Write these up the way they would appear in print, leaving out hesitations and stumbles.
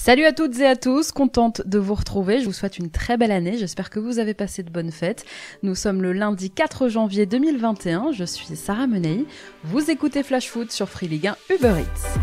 Salut à toutes et à tous, contente de vous retrouver, je vous souhaite une très belle année, j'espère que vous avez passé de bonnes fêtes. Nous sommes le lundi 4 janvier 2021, je suis Sarah Menei, vous écoutez Flash Foot sur Free Ligue 1 Uber Eats.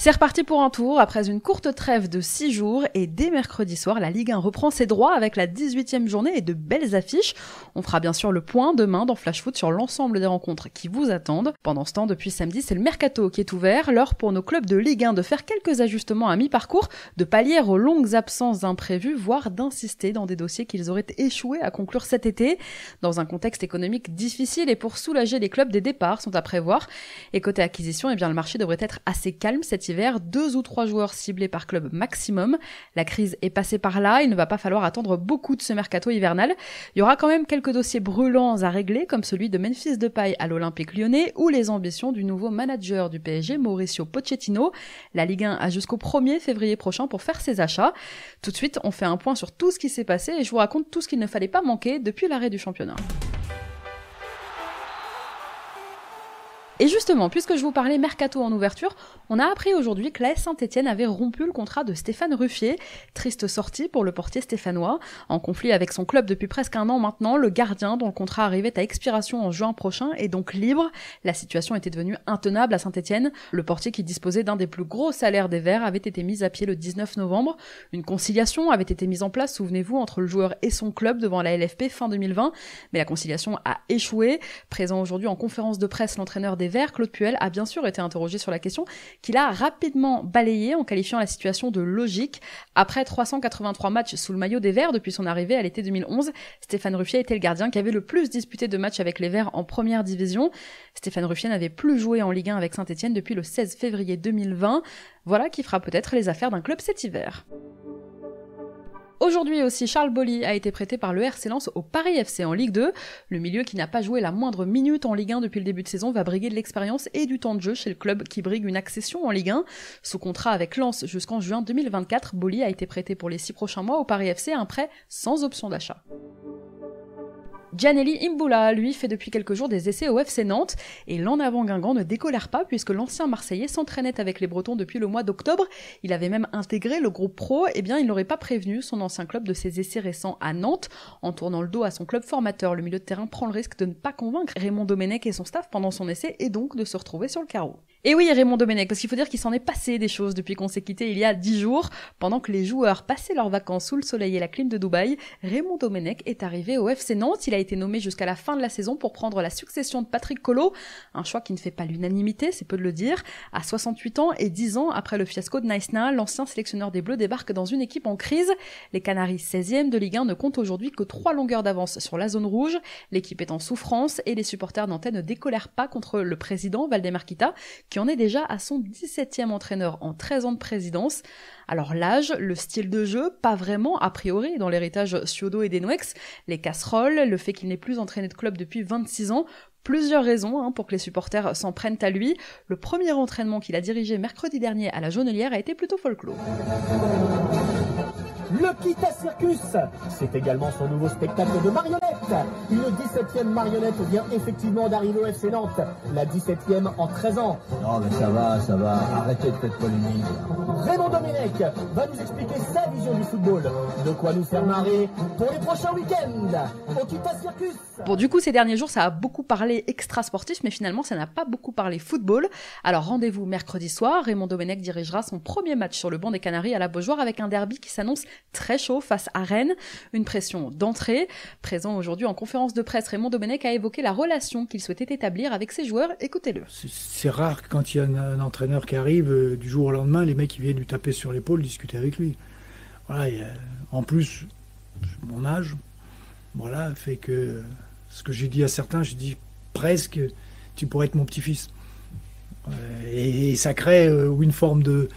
C'est reparti pour un tour, après une courte trêve de 6 jours et dès mercredi soir, la Ligue 1 reprend ses droits avec la 18e journée et de belles affiches. On fera bien sûr le point demain dans Flash Foot sur l'ensemble des rencontres qui vous attendent. Pendant ce temps, depuis samedi, c'est le mercato qui est ouvert, l'heure pour nos clubs de Ligue 1 de faire quelques ajustements à mi-parcours, de pallier aux longues absences imprévues, voire d'insister dans des dossiers qu'ils auraient échoué à conclure cet été. Dans un contexte économique difficile et pour soulager les clubs, des départs sont à prévoir. Et côté acquisition, le marché devrait être assez calme cet hiver, 2 ou 3 joueurs ciblés par club maximum. La crise est passée par là, il ne va pas falloir attendre beaucoup de ce mercato hivernal. Il y aura quand même quelques dossiers brûlants à régler, comme celui de Memphis Depay à l'Olympique Lyonnais ou les ambitions du nouveau manager du PSG, Mauricio Pochettino. La Ligue 1 a jusqu'au 1er février prochain pour faire ses achats. Tout de suite, on fait un point sur tout ce qui s'est passé et je vous raconte tout ce qu'il ne fallait pas manquer depuis l'arrêt du championnat. Et justement, puisque je vous parlais mercato en ouverture, on a appris aujourd'hui que l'AS Saint-Etienne avait rompu le contrat de Stéphane Ruffier. Triste sortie pour le portier stéphanois. En conflit avec son club depuis presque un an maintenant, le gardien dont le contrat arrivait à expiration en juin prochain est donc libre. La situation était devenue intenable à Saint-Etienne. Le portier qui disposait d'un des plus gros salaires des Verts avait été mis à pied le 19 novembre. Une conciliation avait été mise en place, souvenez-vous, entre le joueur et son club devant la LFP fin 2020. Mais la conciliation a échoué. Présent aujourd'hui en conférence de presse, l'entraîneur des Verts, Claude Puel, a bien sûr été interrogé sur la question qu'il a rapidement balayé en qualifiant la situation de logique. Après 383 matchs sous le maillot des Verts depuis son arrivée à l'été 2011, Stéphane Ruffier était le gardien qui avait le plus disputé de matchs avec les Verts en première division. Stéphane Ruffier n'avait plus joué en Ligue 1 avec Saint-Etienne depuis le 16 février 2020. Voilà qui fera peut-être les affaires d'un club cet hiver. Aujourd'hui aussi, Charles Bolly a été prêté par le RC Lens au Paris FC en Ligue 2. Le milieu qui n'a pas joué la moindre minute en Ligue 1 depuis le début de saison va briguer de l'expérience et du temps de jeu chez le club qui brigue une accession en Ligue 1. Sous contrat avec Lens jusqu'en juin 2024, Bolly a été prêté pour les 6 prochains mois au Paris FC, un prêt sans option d'achat. Gianelli Imbula, lui, fait depuis quelques jours des essais au FC Nantes et l'en avant Guingamp ne décolère pas puisque l'ancien Marseillais s'entraînait avec les Bretons depuis le mois d'octobre. Il avait même intégré le groupe pro, il n'aurait pas prévenu son ancien club de ses essais récents à Nantes. En tournant le dos à son club formateur, le milieu de terrain prend le risque de ne pas convaincre Raymond Domenech et son staff pendant son essai et donc de se retrouver sur le carreau. Et oui, Raymond Domenech, parce qu'il faut dire qu'il s'en est passé des choses depuis qu'on s'est quitté il y a 10 jours. Pendant que les joueurs passaient leurs vacances sous le soleil et la clim de Dubaï, Raymond Domenech est arrivé au FC Nantes. Il a été nommé jusqu'à la fin de la saison pour prendre la succession de Patrick Collot. Un choix qui ne fait pas l'unanimité, c'est peu de le dire. À 68 ans et 10 ans après le fiasco de Nice-Na, l'ancien sélectionneur des Bleus débarque dans une équipe en crise. Les Canaries 16e de Ligue 1 ne comptent aujourd'hui que 3 longueurs d'avance sur la zone rouge. L'équipe est en souffrance et les supporters nantais ne décolèrent pas contre le président Valdemar Kita, qui en est déjà à son 17e entraîneur en 13 ans de présidence. Alors l'âge, le style de jeu, pas vraiment a priori dans l'héritage Ciodo et Denouex, les casseroles, le fait qu'il n'ait plus entraîné de club depuis 26 ans, plusieurs raisons pour que les supporters s'en prennent à lui. Le premier entraînement qu'il a dirigé mercredi dernier à la Jaunelière a été plutôt folklore. Le Kita Circus, c'est également son nouveau spectacle de marionnettes. Une 17e marionnette vient effectivement d'arriver au FC Nantes, la 17e en 13 ans. Non mais ça va, arrêtez de faire polémique. Raymond Domenech va nous expliquer sa vision du football, de quoi nous faire marrer pour les prochains week-ends au Kita Circus. Bon, du coup, ces derniers jours, ça a beaucoup parlé extra-sportif, mais finalement, ça n'a pas beaucoup parlé football. Alors, rendez-vous mercredi soir, Raymond Domenech dirigera son premier match sur le banc des Canaries à la Beaujoire avec un derby qui s'annonce très chaud face à Rennes. Une pression d'entrée. Présent aujourd'hui en conférence de presse, Raymond Domenech a évoqué la relation qu'il souhaitait établir avec ses joueurs. Écoutez-le. C'est rare que quand il y a un entraîneur qui arrive, du jour au lendemain, les mecs ils viennent lui taper sur l'épaule, discuter avec lui. Voilà, en plus, mon âge, voilà, fait que ce que j'ai dit à certains, j'ai dit presque, tu pourrais être mon petit-fils. Et ça crée une forme de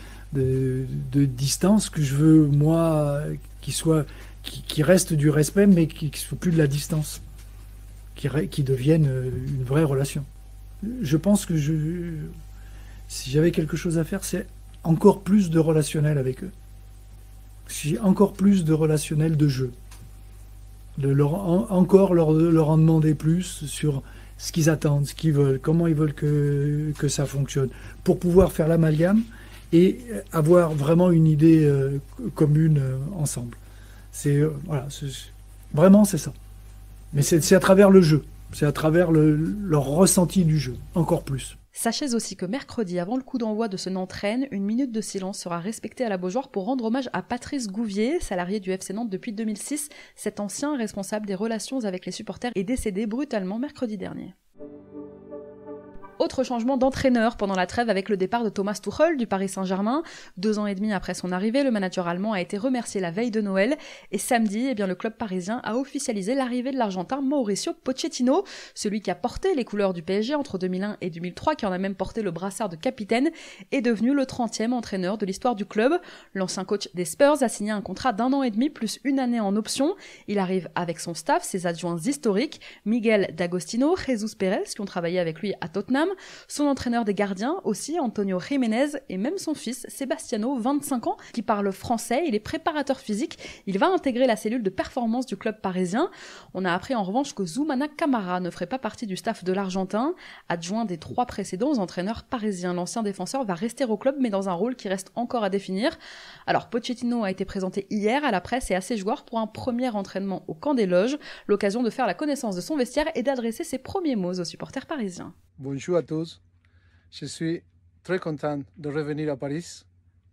distance que je veux, moi, qui reste du respect, mais qui ne soit plus de la distance, qui devienne une vraie relation. Je pense que si j'avais quelque chose à faire, c'est encore plus de relationnel avec eux. Encore plus de relationnel de jeu. encore leur en demander plus sur ce qu'ils attendent, ce qu'ils veulent, comment ils veulent que ça fonctionne, pour pouvoir faire l'amalgame et avoir vraiment une idée commune ensemble. Vraiment c'est ça. Mais c'est à travers le jeu, c'est à travers leur ressenti du jeu, encore plus. Sachez aussi que mercredi, avant le coup d'envoi de ce Nantes-Rennes, une minute de silence sera respectée à la Beaujoire pour rendre hommage à Patrice Gouvier, salarié du FC Nantes depuis 2006. Cet ancien responsable des relations avec les supporters est décédé brutalement mercredi dernier. Autre changement d'entraîneur pendant la trêve avec le départ de Thomas Tuchel du Paris Saint-Germain. 2 ans et demi après son arrivée, le manager allemand a été remercié la veille de Noël. Et samedi, le club parisien a officialisé l'arrivée de l'Argentin Mauricio Pochettino, celui qui a porté les couleurs du PSG entre 2001 et 2003, qui en a même porté le brassard de capitaine, est devenu le 30e entraîneur de l'histoire du club. L'ancien coach des Spurs a signé un contrat d'1 an et demi plus 1 année en option. Il arrive avec son staff, ses adjoints historiques, Miguel D'Agostino, Jesus Pérez, qui ont travaillé avec lui à Tottenham, son entraîneur des gardiens aussi, Antonio Jiménez, et même son fils, Sebastiano, 25 ans, qui parle français, il est préparateur physique, il va intégrer la cellule de performance du club parisien. On a appris en revanche que Zoumana Camara ne ferait pas partie du staff de l'Argentin, adjoint des 3 précédents entraîneurs parisiens. L'ancien défenseur va rester au club, mais dans un rôle qui reste encore à définir. Alors Pochettino a été présenté hier à la presse et à ses joueurs pour un premier entraînement au camp des loges, l'occasion de faire la connaissance de son vestiaire et d'adresser ses premiers mots aux supporters parisiens. Bonjour à tous, je suis très content de revenir à Paris.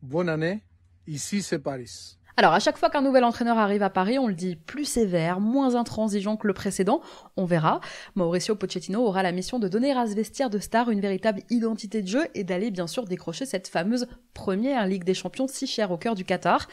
Bonne année, ici c'est Paris. Alors, à chaque fois qu'un nouvel entraîneur arrive à Paris, on le dit plus sévère, moins intransigeant que le précédent, on verra. Mauricio Pochettino aura la mission de donner à ce vestiaire de star une véritable identité de jeu et d'aller bien sûr décrocher cette fameuse première Ligue des Champions si chère au cœur du Qatar.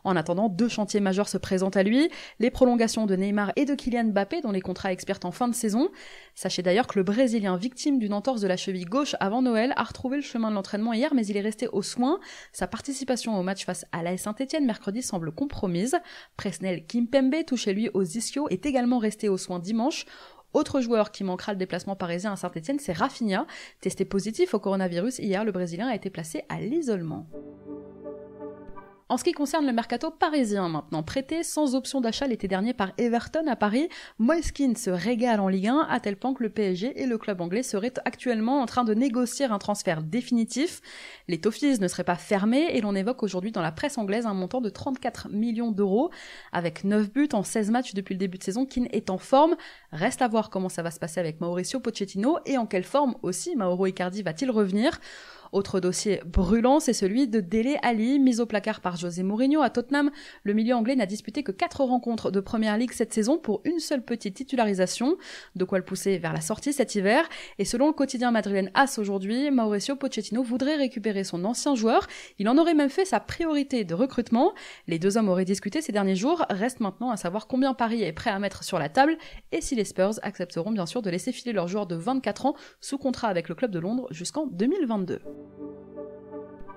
En attendant, 2 chantiers majeurs se présentent à lui, les prolongations de Neymar et de Kylian Mbappé dont les contrats expirent en fin de saison. Sachez d'ailleurs que le Brésilien, victime d'une entorse de la cheville gauche avant Noël, a retrouvé le chemin de l'entraînement hier, mais il est resté aux soins. Sa participation au match face à l'AS Saint-Etienne mercredi semble compromise. Presnel Kimpembe, touché lui aux ischios, est également resté aux soins dimanche. Autre joueur qui manquera le déplacement parisien à Saint-Etienne, c'est Rafinha. Testé positif au coronavirus hier, le Brésilien a été placé à l'isolement. En ce qui concerne le mercato parisien maintenant, prêté sans option d'achat l'été dernier par Everton à Paris, Moise Kean se régale en Ligue 1 à tel point que le PSG et le club anglais seraient actuellement en train de négocier un transfert définitif. Les Toffees ne seraient pas fermés et l'on évoque aujourd'hui dans la presse anglaise un montant de 34 millions d'euros. Avec 9 buts en 16 matchs depuis le début de saison, Kean est en forme. Reste à voir comment ça va se passer avec Mauricio Pochettino et en quelle forme aussi Mauro Icardi va-t-il revenir. Autre dossier brûlant, c'est celui de Dele Alli, mis au placard par José Mourinho à Tottenham. Le milieu anglais n'a disputé que 4 rencontres de Première Ligue cette saison pour une seule petite titularisation. De quoi le pousser vers la sortie cet hiver. Et selon le quotidien madrilène AS aujourd'hui, Mauricio Pochettino voudrait récupérer son ancien joueur. Il en aurait même fait sa priorité de recrutement. Les 2 hommes auraient discuté ces derniers jours. Reste maintenant à savoir combien Paris est prêt à mettre sur la table et si les Spurs accepteront bien sûr de laisser filer leur joueur de 24 ans sous contrat avec le club de Londres jusqu'en 2022.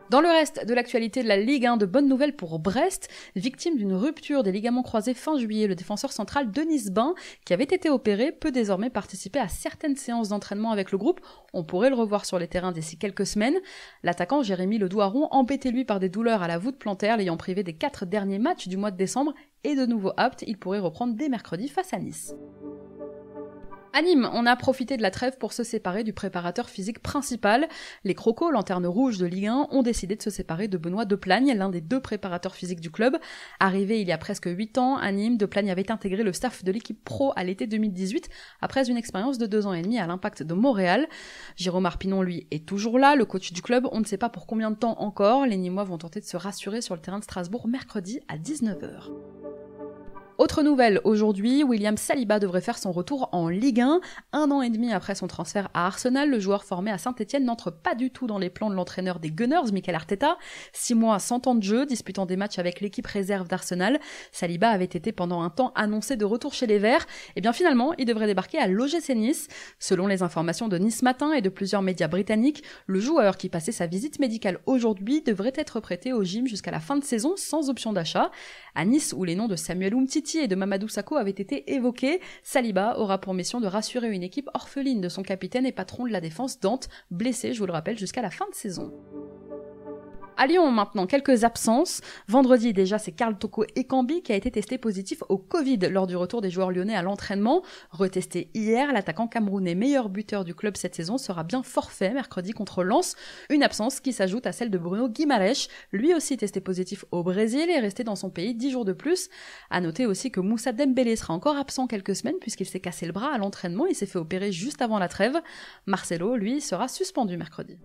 Dans le reste de l'actualité de la Ligue 1, de bonnes nouvelles pour Brest. Victime d'une rupture des ligaments croisés fin juillet, le défenseur central Denis Bain, qui avait été opéré, peut désormais participer à certaines séances d'entraînement avec le groupe. On pourrait le revoir sur les terrains d'ici quelques semaines. L'attaquant Jérémy Ledouaron, embêté lui par des douleurs à la voûte plantaire, l'ayant privé des 4 derniers matchs du mois de décembre, est de nouveau apte. Il pourrait reprendre dès mercredi face à Nice. À Nîmes, on a profité de la trêve pour se séparer du préparateur physique principal. Les Crocos, lanterne rouge de Ligue 1, ont décidé de se séparer de Benoît Deplagne, l'un des 2 préparateurs physiques du club. Arrivé il y a presque 8 ans à Nîmes, Deplagne avait intégré le staff de l'équipe pro à l'été 2018, après une expérience de 2 ans et demi à l'Impact de Montréal. Jérôme Arpinon, lui, est toujours là, le coach du club. On ne sait pas pour combien de temps encore. Les Nîmois vont tenter de se rassurer sur le terrain de Strasbourg mercredi à 19h. Autre nouvelle, aujourd'hui, William Saliba devrait faire son retour en Ligue 1. 1 an et demi après son transfert à Arsenal, le joueur formé à Saint-Etienne n'entre pas du tout dans les plans de l'entraîneur des Gunners, Mikel Arteta. 6 mois sans temps de jeu, disputant des matchs avec l'équipe réserve d'Arsenal. Saliba avait été pendant un temps annoncé de retour chez les Verts. Et bien finalement, il devrait débarquer à l'OGC Nice. Selon les informations de Nice Matin et de plusieurs médias britanniques, le joueur qui passait sa visite médicale aujourd'hui devrait être prêté au gym jusqu'à la fin de saison sans option d'achat. À Nice, où les noms de Samuel Umtiti et de Mamadou Sakho avaient été évoqués, Saliba aura pour mission de rassurer une équipe orpheline de son capitaine et patron de la défense Dante, blessé, je vous le rappelle, jusqu'à la fin de saison. À Lyon maintenant, quelques absences. Vendredi déjà, c'est Karl Toko Ekambi qui a été testé positif au Covid lors du retour des joueurs lyonnais à l'entraînement. Retesté hier, l'attaquant camerounais meilleur buteur du club cette saison sera bien forfait mercredi contre Lens. Une absence qui s'ajoute à celle de Bruno Guimaraes, lui aussi testé positif au Brésil et resté dans son pays 10 jours de plus. À noter aussi que Moussa Dembélé sera encore absent quelques semaines puisqu'il s'est cassé le bras à l'entraînement et s'est fait opérer juste avant la trêve. Marcelo, lui, sera suspendu mercredi.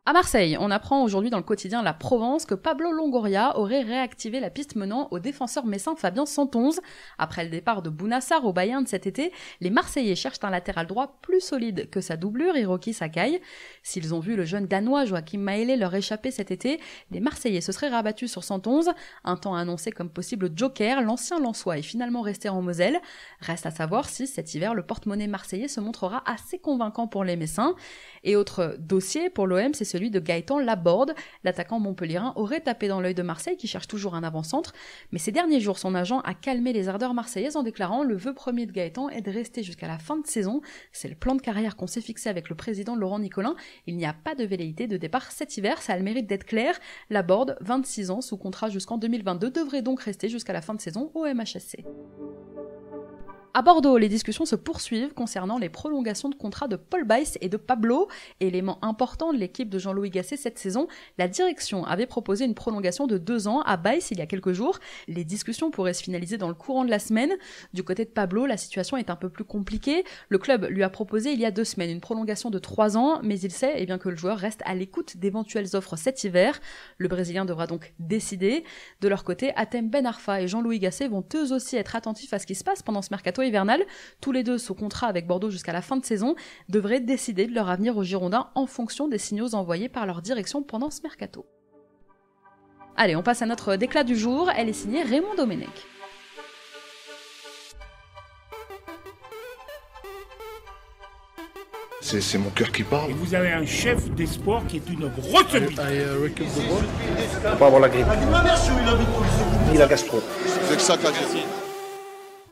À Marseille, on apprend aujourd'hui dans le quotidien La Provence que Pablo Longoria aurait réactivé la piste menant au défenseur messin Fabien Santonze. Après le départ de Bounassar au Bayern cet été, les Marseillais cherchent un latéral droit plus solide que sa doublure, Hiroki Sakai. S'ils ont vu le jeune Danois Joachim Maélé leur échapper cet été, les Marseillais se seraient rabattus sur Santonze. Un temps annoncé comme possible joker, l'ancien Lensois est finalement resté en Moselle. Reste à savoir si cet hiver le porte-monnaie marseillais se montrera assez convaincant pour les Messins. Et autre dossier pour l'OM, c'est celui de Gaëtan Laborde. L'attaquant montpelliérain aurait tapé dans l'œil de Marseille qui cherche toujours un avant-centre, mais ces derniers jours son agent a calmé les ardeurs marseillaises en déclarant: le vœu premier de Gaëtan est de rester jusqu'à la fin de saison, c'est le plan de carrière qu'on s'est fixé avec le président Laurent Nicolin, il n'y a pas de velléité de départ cet hiver, ça a le mérite d'être clair. Laborde, 26 ans, sous contrat jusqu'en 2022, devrait donc rester jusqu'à la fin de saison au MHSC. À Bordeaux, les discussions se poursuivent concernant les prolongations de contrat de Paul Baïs et de Pablo. Élément important de l'équipe de Jean-Louis Gasset cette saison, la direction avait proposé une prolongation de 2 ans à Baïs il y a quelques jours. Les discussions pourraient se finaliser dans le courant de la semaine. Du côté de Pablo, la situation est un peu plus compliquée. Le club lui a proposé il y a 2 semaines une prolongation de 3 ans, mais il sait que le joueur reste à l'écoute d'éventuelles offres cet hiver. Le Brésilien devra donc décider. De leur côté, Hatem Ben Arfa et Jean-Louis Gasset vont eux aussi être attentifs à ce qui se passe pendant ce mercato hivernal. Tous les deux sous contrat avec Bordeaux jusqu'à la fin de saison devraient décider de leur avenir aux Girondins en fonction des signaux envoyés par leur direction pendant ce mercato. Allez, on passe à notre déclat du jour, elle est signée Raymond Domenech. C'est mon cœur qui parle. Et vous avez un chef d'espoir qui est une grosse bite. Faut pas avoir la grippe. Ni la gastro. C'est que ça qu'a dit.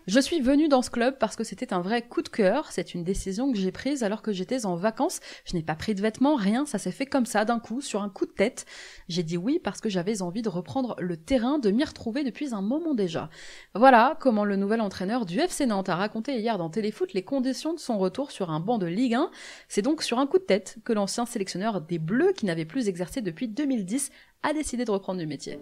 Je suis venue dans ce club parce que c'était un vrai coup de cœur, c'est une décision que j'ai prise alors que j'étais en vacances, je n'ai pas pris de vêtements, rien, ça s'est fait comme ça d'un coup, sur un coup de tête. J'ai dit oui parce que j'avais envie de reprendre le terrain, de m'y retrouver depuis un moment déjà. Voilà comment le nouvel entraîneur du FC Nantes a raconté hier dans Téléfoot les conditions de son retour sur un banc de Ligue 1. C'est donc sur un coup de tête que l'ancien sélectionneur des Bleus, qui n'avait plus exercé depuis 2010, a décidé de reprendre du métier.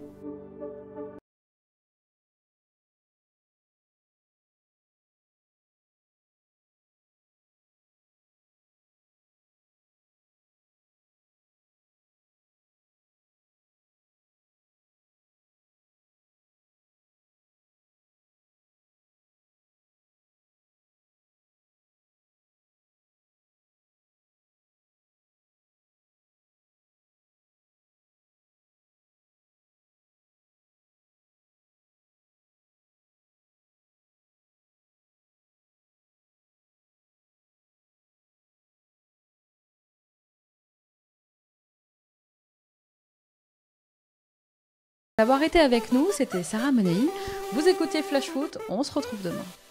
D'avoir été avec nous, c'était Sarah Menei. Vous écoutiez Flash Foot, on se retrouve demain.